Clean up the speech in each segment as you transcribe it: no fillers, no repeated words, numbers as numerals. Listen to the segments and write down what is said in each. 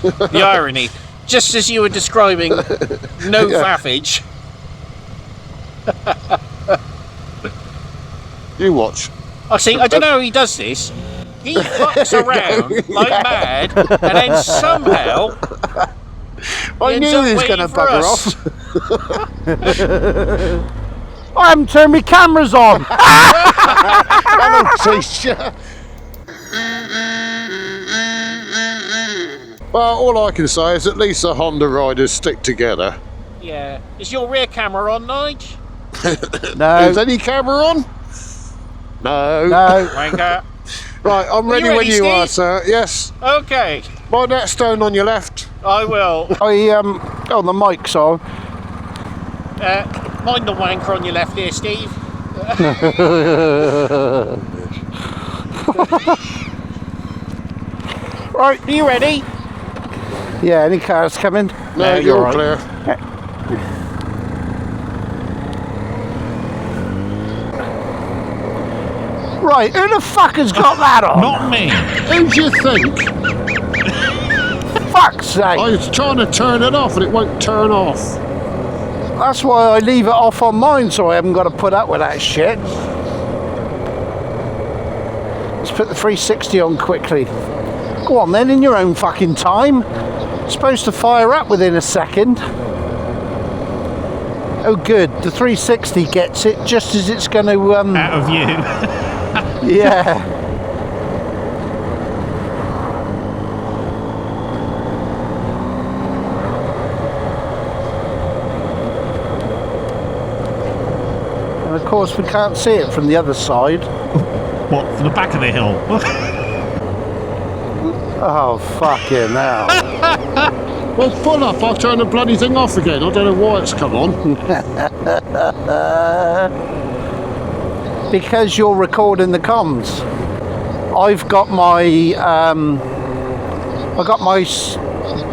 The irony. Just as you were describing no faffage. You watch. I see, I don't know how he does this. He fucks around like mad, and then somehow I knew he was going to bugger off. I haven't turned my cameras on. Well, all I can say is at least the Honda riders stick together. Yeah. Is your rear camera on, Nige? No. Is any camera on? No. No. Wanker. Right, I'm ready when you are, Steve? sir. Yes. Okay. Mind that stone on your left. I will. Oh, the mic's on. Mind the wanker on your left here, Steve. Right. Are you ready? Yeah, any cars coming? No, you're clear. Right, who the fuck has got that on? Not me. Who do you think? Fuck's sake. I was trying to turn it off and it won't turn off. That's why I leave it off on mine, so I haven't got to put up with that shit. Let's put the 360 on quickly. Go on then, in your own fucking time. It's supposed to fire up within a second. Oh good, the 360 gets it just as it's going to... Out of view. Yeah. And of course we can't see it from the other side. What, from the back of the hill? Oh, fucking hell. Well, pull up, I'll turn the bloody thing off again. I don't know why it's come on. Because you're recording the comms. I've got my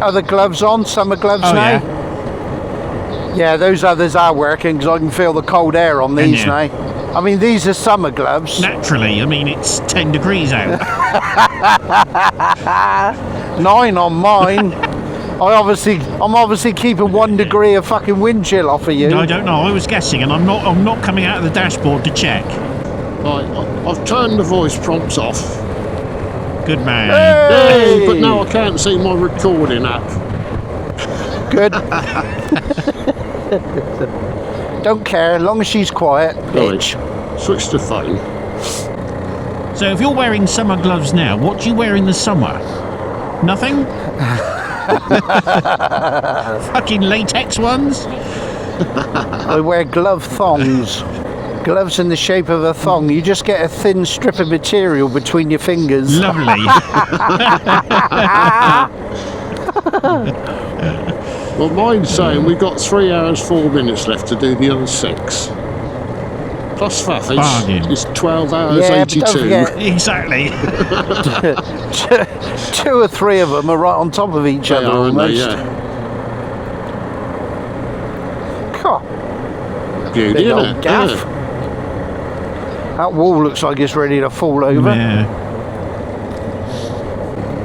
other gloves on, summer gloves now. Yeah, those others are working because I can feel the cold air on these now. I mean, these are summer gloves. Naturally, I mean, it's 10 degrees out. 9 on mine. I'm obviously keeping 1 degree of fucking wind chill off of you. I don't know, I was guessing, and I'm not coming out of the dashboard to check. Right, I've turned the voice prompts off. Good man. Hey, but now I can't see my recording app. Good. Don't care, as long as she's quiet, bitch. Right, switch to phone. So if you're wearing summer gloves now, what do you wear in the summer? Nothing? Fucking latex ones? I wear glove thongs. Gloves in the shape of a thong. You just get a thin strip of material between your fingers. Lovely. Well, mine's saying we've got 3 hours 4 minutes left to do the other 6. Plus faffage is 12 hours 82. Exactly. 2 or 3 of them are right on top of each other almost. God. Beauty, Big old isn't it? gaff. That wall looks like it's ready to fall over. Yeah.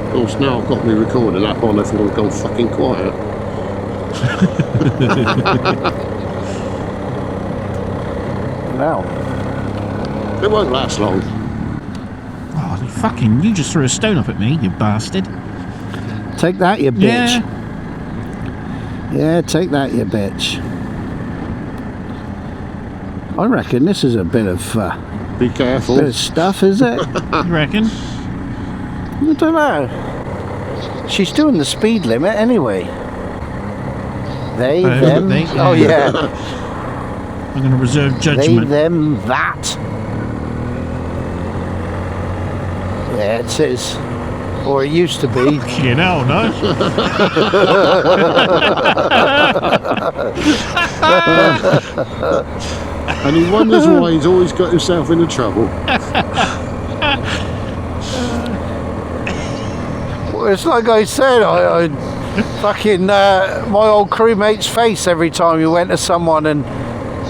Of course, now I've got my recording app on, everyone's gone fucking quiet. Now. It won't last long. Oh, you just threw a stone up at me, you bastard. Take that, you bitch. Yeah, take that, you bitch. I reckon this is a bit of... Be careful. Bit of stuff, is it? You reckon? I don't know. She's doing the speed limit anyway. They, them... Oh, yeah. I'm going to reserve judgment. They, them, that. Yeah, it is. Or it used to be. You know, no? And he wonders why he's always got himself into trouble. Well, it's like I said, I fucking my old crewmate's face every time you went to someone and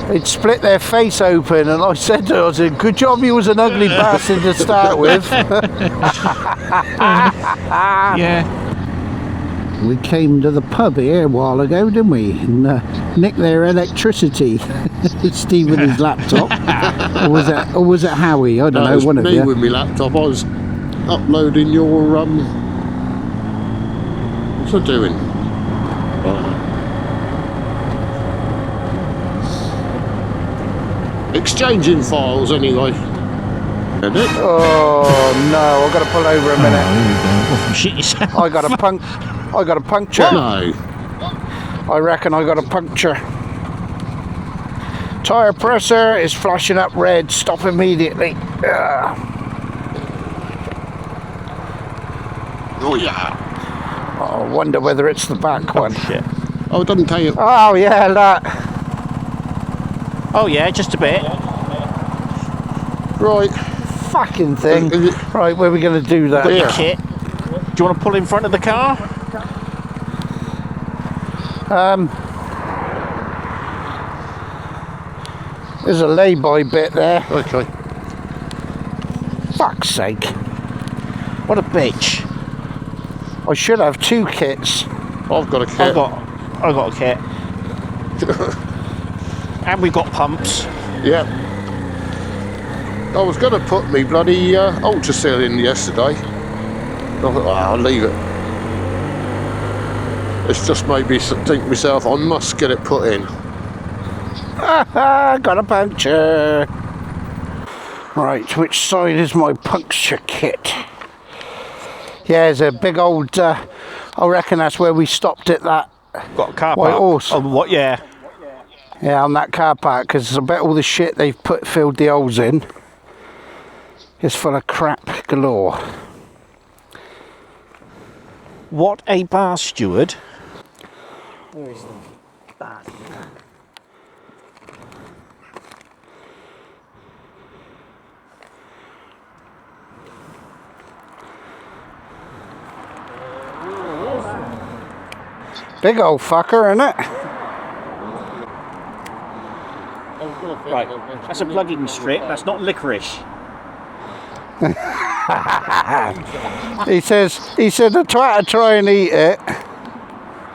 they'd split their face open, and I said to her, I said, good job you was an ugly bastard to start with. Yeah. We came to the pub here a while ago, didn't we? And nicked their electricity. Steve with his laptop. or was it Howie? I don't know. One of you. Me with my laptop. I was uploading your what's I doing? Exchanging files anyway. Oh no! I've got to pull over a minute. Oh, shit yourself. I got a puncture. No. I reckon I got a puncture. Tyre pressure is flashing up red. Stop immediately. Oh yeah. I wonder whether it's the back one. Shit. Oh, it doesn't tell you. Oh yeah, that. Oh yeah, just a bit. Right. Fucking thing. Right, where are we going to do that? Got your kit. Do you want to pull in front of the car? There's a lay-by bit there. Okay. Fuck's sake. What a bitch. I should have 2 kits. I've got a kit. I got a kit. And we've got pumps. Yeah. I was going to put me bloody ultra seal in yesterday. I thought, oh, I'll leave it. It's just made me think to myself, I must get it put in. Got a puncture. Right, which side is my puncture kit? Yeah, there's a big old, I reckon that's where we stopped at that Got a car White park. horse. Oh, what? Yeah. Yeah, on that car park, because I bet all the shit they've filled the holes in is full of crap galore. What a bar steward. Where is the bastard? Big old fucker, isn't it? Right, that's a plug-in strip. That's not licorice. He said the twat would try and eat it.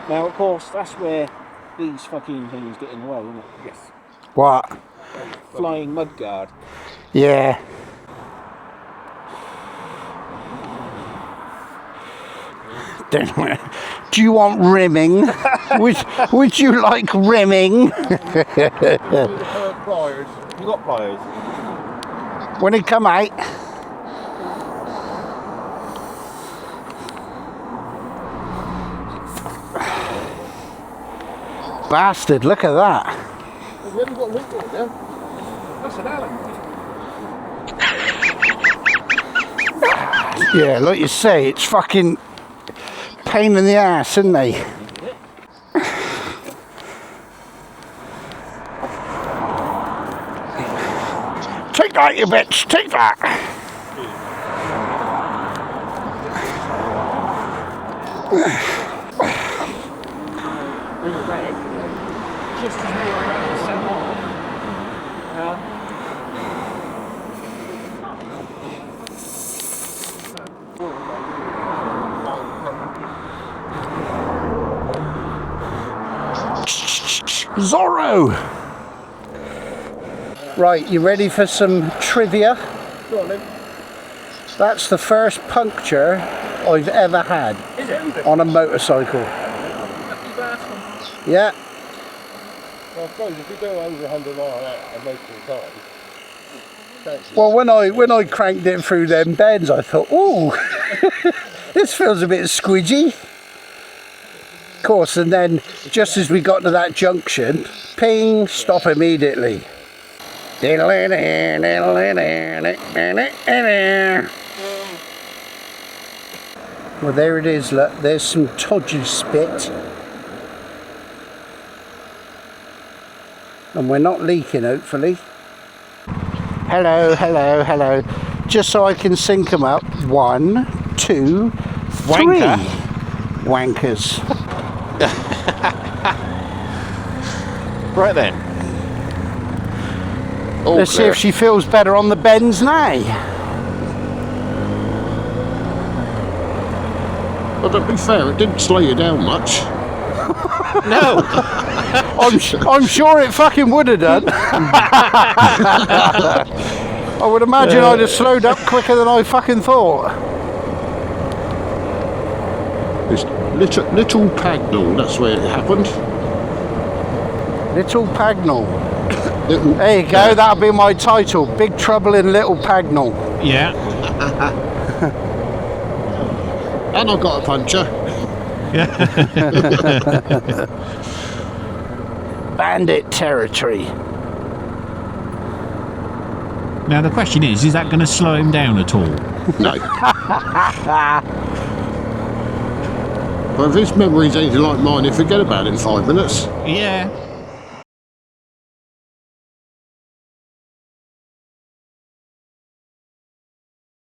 Now, of course, that's where these fucking things get in the way, isn't it? Yes. What? Flying mudguard. Yeah. Do you want rimming? would you like rimming? Pliers. You got pliers? When it come out. Bastard, look at that. We haven't got a link on it now. That's an Allen. Yeah, like you say, it's fucking pain in the ass, isn't they? Take that, you bitch, take that. Just as we were about to send on. Zorro! Right, you ready for some trivia? Go on then. That's the first puncture I've ever had on a motorcycle. Yeah. Well, I suppose if you go over 100 miles most of the time. Well, when I cranked it through them bends, I thought, ooh, this feels a bit squidgy. Of course, and then just as we got to that junction, ping, stop immediately. Well, there it is, look, there's some todgy spit. And we're not leaking, hopefully. Hello, hello, hello. Just so I can sync them up. 1, 2, 3. Wanker. Wankers. Right then. All Let's see clear. if she feels better on the bends now. Well, to be fair, it didn't slow you down much. No. I'm sure it fucking would have done. I would imagine I'd have slowed up quicker than I fucking thought. It's Little Packnell, that's where it happened. Little Packnell. There you go, that'll be my title. Big Trouble in Little Packnell. Yeah. And I got a puncher. Bandit territory. Now the question is that going to slow him down at all? No. Well, if his memory's anything like mine, he'll forget about it in 5 minutes. Yeah.